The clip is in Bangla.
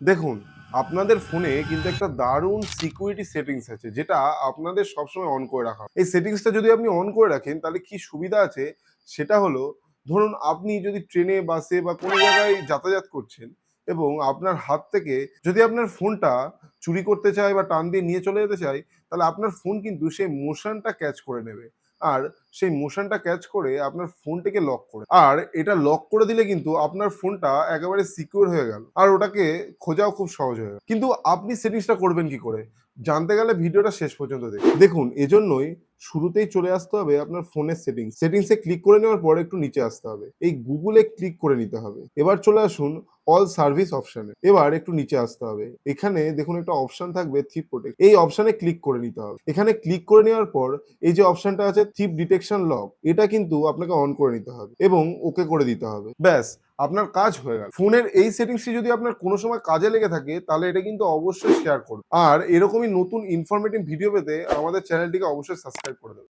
দেখুন, আপনাদের ফোনে কিন্তু একটা দারুণ সিকিউরিটি সেটিংস আছে যেটা আপনাদের সবসময় অন করে রাখা। এই সেটিংসটা যদি আপনি অন করে রাখেন তাহলে কি সুবিধা আছে সেটা হলো, ধরুন আপনি যদি ট্রেনে, বাসে বা কোনো জায়গায় যাতায়াত করছেন এবং আপনার হাত থেকে যদি আপনার ফোনটা চুরি করতে চায় বা টান দিয়ে নিয়ে চলে যেতে চায়, তাহলে আপনার ফোন কিন্তু সেই মোশনটা ক্যাচ করে নেবে। আর সেই মোশনটা ক্যাচ করে আপনার ফোনটাকে লক করে, আর এটা লক করে দিলে কিন্তু আপনার ফোনটা একেবারে সিকিউর হয়ে গেল আর ওটাকে খোঁজাও খুব সহজ হয়ে গেল। কিন্তু আপনি সেটিংসটা করবেন কি করে জানতে গেলে ভিডিওটা শেষ পর্যন্ত দেখুন। দেখুন, এজন্যই শুরুতেই চলে আসতে হবে আপনার ফোনের সেটিংসে ক্লিক করে নেওয়ার পর একটু নিচে আসতে হবে, এই গুগলে ক্লিক করে নিতে হবে। এবার চলে আসুন অল সার্ভিস অপশনে, এবার একটু নিচে আসতে হবে। এখানে দেখুন একটা অপশন থাকবে থিপ প্রোটেক্ট, এই অপশনে ক্লিক করে নিতে হবে। এখানে ক্লিক করে নেওয়ার পর এই যে অপশনটা আছে থিপ ডিটেকশন লক, এটা কিন্তু আপনাকে অন করে নিতে হবে এবং ওকে করে দিতে হবে। ব্যাস, আপনার কাজ হয়ে গেল। ফোনের এই সেটিংসটি যদি আপনার কোনো সময় কাজে লেগে থাকে তাহলে এটা কিন্তু অবশ্যই শেয়ার করুন। আর এরকমই নতুন ইনফরমেটিভ ভিডিও পেতে আমাদের চ্যানেলটিকে অবশ্যই সাবস্ক্রাইব করে দেবেন।